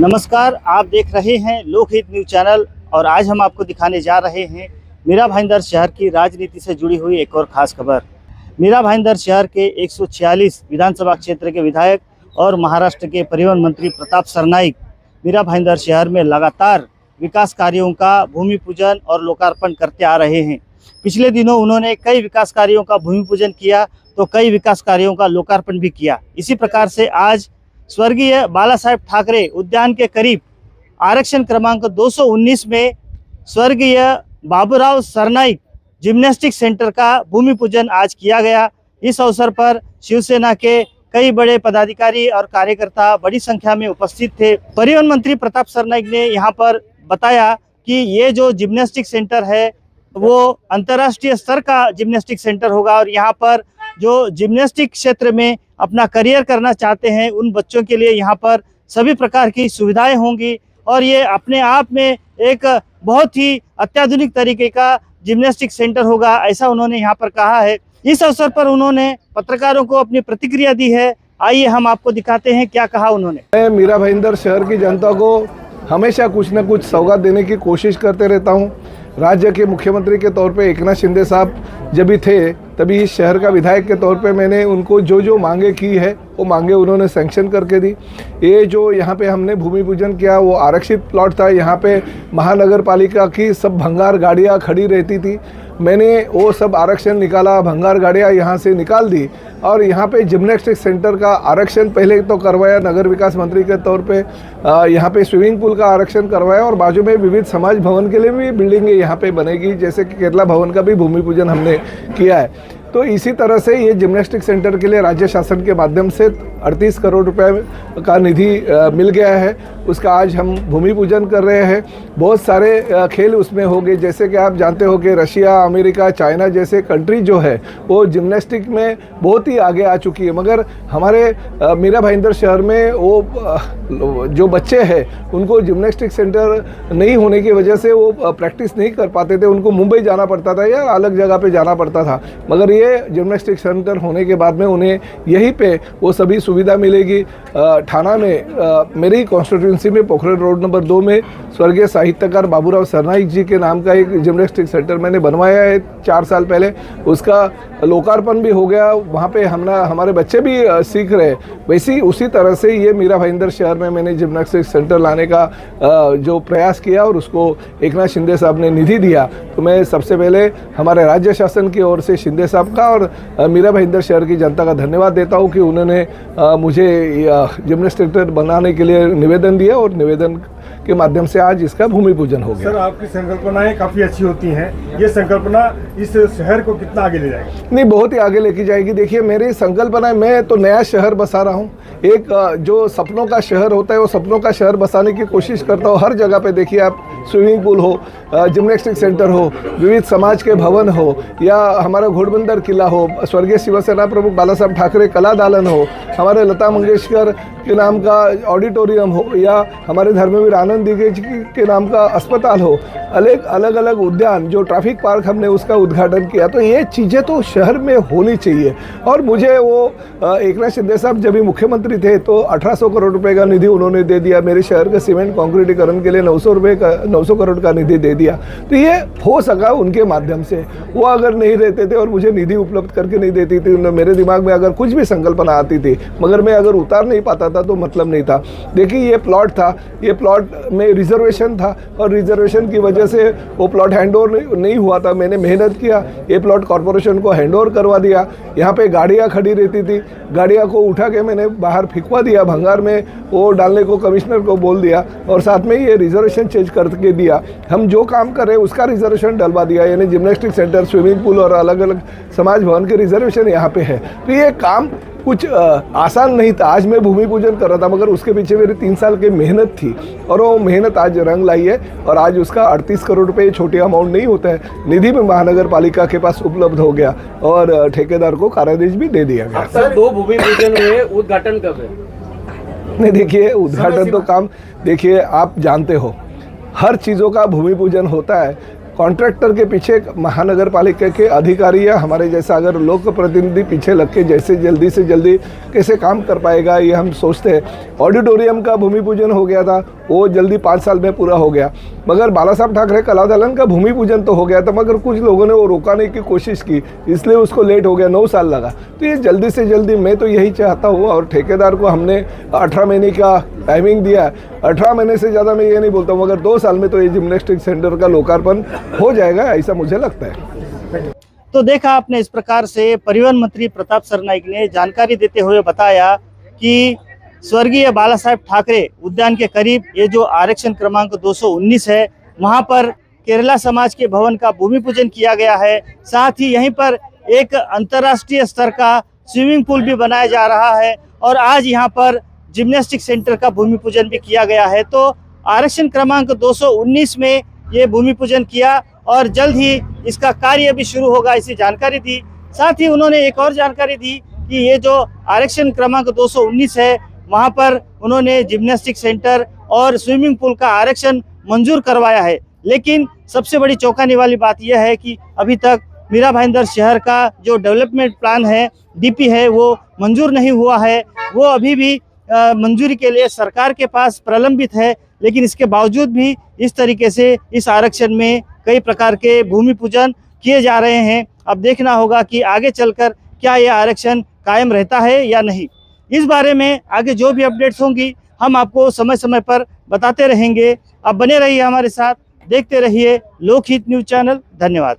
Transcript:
नमस्कार, आप देख रहे हैं लोकहित न्यूज चैनल और आज हम आपको दिखाने जा रहे हैं मीरा भाईंदर शहर की राजनीति से जुड़ी हुई एक और खास खबर। मीरा भाईंदर शहर के 146 विधानसभा क्षेत्र के विधायक और महाराष्ट्र के परिवहन मंत्री प्रताप सरनाईक मीरा भाईंदर शहर में लगातार विकास कार्यों का भूमि पूजन और लोकार्पण करते आ रहे हैं। पिछले दिनों उन्होंने कई विकास कार्यों का भूमि पूजन किया तो कई विकास कार्यों का लोकार्पण भी किया। इसी प्रकार से आज स्वर्गीय बाला साहेब ठाकरे उद्यान के करीब आरक्षण क्रमांक 219 में स्वर्गीय बाबूराव सरनाईक जिम्नास्टिक सेंटर का भूमि पूजन आज किया गया। इस अवसर पर शिवसेना के कई बड़े पदाधिकारी और कार्यकर्ता बड़ी संख्या में उपस्थित थे। परिवहन मंत्री प्रताप सरनाईक ने यहां पर बताया कि ये जो जिम्नास्टिक सेंटर है वो अंतर्राष्ट्रीय स्तर का जिम्नास्टिक सेंटर होगा और यहाँ पर जो जिम्नास्टिक क्षेत्र में अपना करियर करना चाहते हैं उन बच्चों के लिए यहाँ पर सभी प्रकार की सुविधाएं होंगी और ये अपने आप में एक बहुत ही अत्याधुनिक तरीके का जिम्नास्टिक सेंटर होगा, ऐसा उन्होंने यहाँ पर कहा है। इस अवसर पर उन्होंने पत्रकारों को अपनी प्रतिक्रिया दी है। आइए हम आपको दिखाते हैं क्या कहा उन्होंने। मैं मीरा भाईंदर शहर की जनता को हमेशा कुछ न कुछ सौगात देने की कोशिश करते रहता हूँ। राज्य के मुख्यमंत्री के तौर पे एकनाथ शिंदे साहब जब भी थे तभी इस शहर का विधायक के तौर पे मैंने उनको जो मांगे की है वो मांगे उन्होंने सैंक्शन करके दी। ये जो यहाँ पे हमने भूमि पूजन किया वो आरक्षित प्लॉट था। यहाँ पे महानगर पालिका की सब भंगार गाड़ियाँ खड़ी रहती थी, मैंने वो सब आरक्षण निकाला, भंगार गाड़ियाँ यहाँ से निकाल दी और यहाँ पे जिम्नास्टिक सेंटर का आरक्षण पहले तो करवाया नगर विकास मंत्री के तौर पे। यहाँ पे स्विमिंग पूल का आरक्षण करवाया और बाजू में विविध समाज भवन के लिए भी बिल्डिंगें यहाँ पे बनेगी, जैसे कि केरला भवन का भी भूमि पूजन हमने किया है। तो इसी तरह से ये जिम्नास्टिक सेंटर के लिए राज्य शासन के माध्यम से 38 करोड़ रुपए का निधि मिल गया है, उसका आज हम भूमि पूजन कर रहे हैं। बहुत सारे खेल उसमें होंगे, जैसे कि आप जानते हो कि रशिया, अमेरिका, चाइना जैसे कंट्री जो है वो जिम्नास्टिक में बहुत ही आगे आ चुकी है, मगर हमारे मीरा भाईंदर शहर में वो जो बच्चे हैं उनको जिम्नास्टिक सेंटर नहीं होने की वजह से वो प्रैक्टिस नहीं कर पाते थे, उनको मुंबई जाना पड़ता था या अलग जगह पे जाना पड़ता था। मगर ये जिम्नास्टिक सेंटर होने के बाद में उन्हें यहीं पे वो सभी सुविधा मिलेगी। ठाणा में मेरी कॉन्स्टिट्यूंसी में पोखरण रोड नंबर 2 में स्वर्गीय साहित्यकार बाबूराव सरनाईक जी के नाम का एक जिम्नास्टिक सेंटर मैंने बनवाया है 4 साल पहले, उसका लोकार्पण भी हो गया। वहाँ पे हमारे बच्चे भी सीख रहे। वैसे उसी तरह से ये मीरा भाईंदर शहर में मैंने जिम्नास्टिक सेंटर लाने का जो प्रयास किया और उसको एकनाथ शिंदे साहब ने निधि दिया। तो मैं सबसे पहले हमारे राज्य शासन की ओर से शिंदे साहब का और मीरा भाईंदर शहर की जनता का धन्यवाद देता हूँ कि उन्होंने मुझे जिम्नास्टिक सेंटर बनाने के लिए निवेदन दिया और निवेदन के माध्यम से आज इसका भूमि पूजन हो गया। सर, आपकी संकल्पनाएं काफ़ी अच्छी होती हैं, ये संकल्पना इस शहर को कितना आगे ले जाएगी? नहीं, बहुत ही आगे लेके जाएगी। देखिए मेरी संकल्पना है, मैं तो नया शहर बसा रहा हूँ। एक जो सपनों का शहर होता है वो सपनों का शहर बसाने की कोशिश करता हूँ। हर जगह पे देखिए आप, स्विमिंग पूल हो, जिम्नास्टिक सेंटर हो, विविध समाज के भवन हो या हमारा घोड़बंदर किला हो, स्वर्गीय शिवसेना प्रमुख बाला साहब ठाकरे कला दालन हो, हमारे लता मंगेशकर के नाम का ऑडिटोरियम हो या हमारे धर्मवीर आनंद दिघे जी के नाम का अस्पताल हो, अलग अलग उद्यान, जो ट्रैफिक पार्क हमने उसका उद्घाटन किया। तो ये चीज़ें तो शहर में होनी चाहिए। और मुझे वो एकनाथ शिंदे साहब जब भी मुख्यमंत्री थे तो 1800 करोड़ रुपए का निधि उन्होंने दे दिया। मेरे शहर के सीमेंट कॉन्क्रीटीकरण के लिए 900 करोड़ का निधि दे दिया। तो ये हो सका उनके माध्यम से। वो अगर नहीं रहते थे और मुझे निधि उपलब्ध करके नहीं देती थी, मेरे दिमाग में अगर कुछ भी संकल्पना आती थी मगर मैं अगर उतार नहीं पाता था तो मतलब नहीं था। देखिए ये प्लॉट था, ये प्लॉट में रिजर्वेशन था और रिजर्वेशन की वजह से वो प्लॉट हैंडओवर नहीं हुआ था। मैंने मेहनत किया, ये प्लॉट कॉर्पोरेशन को हैंडओवर करवा दिया। यहाँ पे गाड़ियाँ खड़ी रहती थी, गाड़ियाँ को उठा के मैंने बाहर फेंकवा दिया, भंगार में वो डालने को कमिश्नर को बोल दिया और साथ में ये रिजर्वेशन चेंज करके दिया। हम जो काम कर रहे हैं उसका रिजर्वेशन डलवा दिया, यानी जिम्नास्टिक सेंटर, स्विमिंग पूल और अलग अलग समाज भवन के रिजर्वेशन यहाँ पे है। तो ये काम कुछ आसान नहीं था। आज मैं भूमि पूजन कर रहा था मगर उसके पीछे मेरी 3 साल की मेहनत थी और वो मेहनत आज रंग लाई है और आज उसका 38 करोड़ रुपए छोटी अमाउंट नहीं होता है, निधि में महानगर पालिका के पास उपलब्ध हो गया और ठेकेदार को कार्यादेश भी दे दिया गया। सर, 2 भूमि पूजन हुए, उद्घाटन कब है? नहीं, देखिए उद्घाटन तो काम, देखिए आप जानते हो हर चीज़ों का भूमि पूजन होता है कॉन्ट्रैक्टर के पीछे महानगर पालिका के अधिकारी या हमारे जैसा अगर लोक प्रतिनिधि पीछे लग के जैसे जल्दी से जल्दी कैसे काम कर पाएगा, ये हम सोचते हैं। ऑडिटोरियम का भूमि पूजन हो गया था, वो जल्दी 5 साल में पूरा हो गया, मगर बाला साहब ठाकरे कला दलन का भूमि पूजन तो हो गया था, मगर कुछ लोगों ने वो रोकाने की कोशिश की, इसलिए उसको लेट हो गया, 9 साल लगा। तो ये जल्दी से जल्दी, मैं तो यही चाहता हूँ, और ठेकेदार को हमने 18 महीने का टाइमिंग दिया। 18 महीने से ज़्यादा मैं ये नहीं बोलता हूँ, मगर 2 साल में तो ये जिम्नास्टिक सेंटर का लोकार्पण हो जाएगा, ऐसा मुझे लगता है। तो देखा आपने, इस प्रकार से परिवहन मंत्री प्रताप सरनाईक ने जानकारी देते हुए बताया कि स्वर्गीय बाला साहेब ठाकरे उद्यान के करीब ये जो आरक्षण क्रमांक 219 है, वहां पर केरला समाज के भवन का भूमि पूजन किया गया है। साथ ही यहीं पर एक अंतर्राष्ट्रीय स्तर का स्विमिंग पूल भी बनाया जा रहा है और आज यहाँ पर जिम्नास्टिक सेंटर का भूमि पूजन भी किया गया है। तो आरक्षण क्रमांक 219 में ये भूमि पूजन किया और जल्द ही इसका कार्य भी शुरू होगा, ऐसी जानकारी दी। साथ ही उन्होंने एक और जानकारी दी कि ये जो आरक्षण क्रमांक 219 है, वहां पर उन्होंने जिम्नास्टिक सेंटर और स्विमिंग पूल का आरक्षण मंजूर करवाया है। लेकिन सबसे बड़ी चौंकाने वाली बात यह है कि अभी तक मीरा भाईंदर शहर का जो डेवलपमेंट प्लान है, डीपी है, वो मंजूर नहीं हुआ है। वो अभी भी मंजूरी के लिए सरकार के पास प्रलंबित है। लेकिन इसके बावजूद भी इस तरीके से इस आरक्षण में कई प्रकार के भूमि पूजन किए जा रहे हैं। अब देखना होगा कि आगे चलकर क्या यह आरक्षण कायम रहता है या नहीं। इस बारे में आगे जो भी अपडेट्स होंगी हम आपको समय समय पर बताते रहेंगे। आप बने रहिए हमारे साथ, देखते रहिए लोकहित न्यूज़ चैनल। धन्यवाद।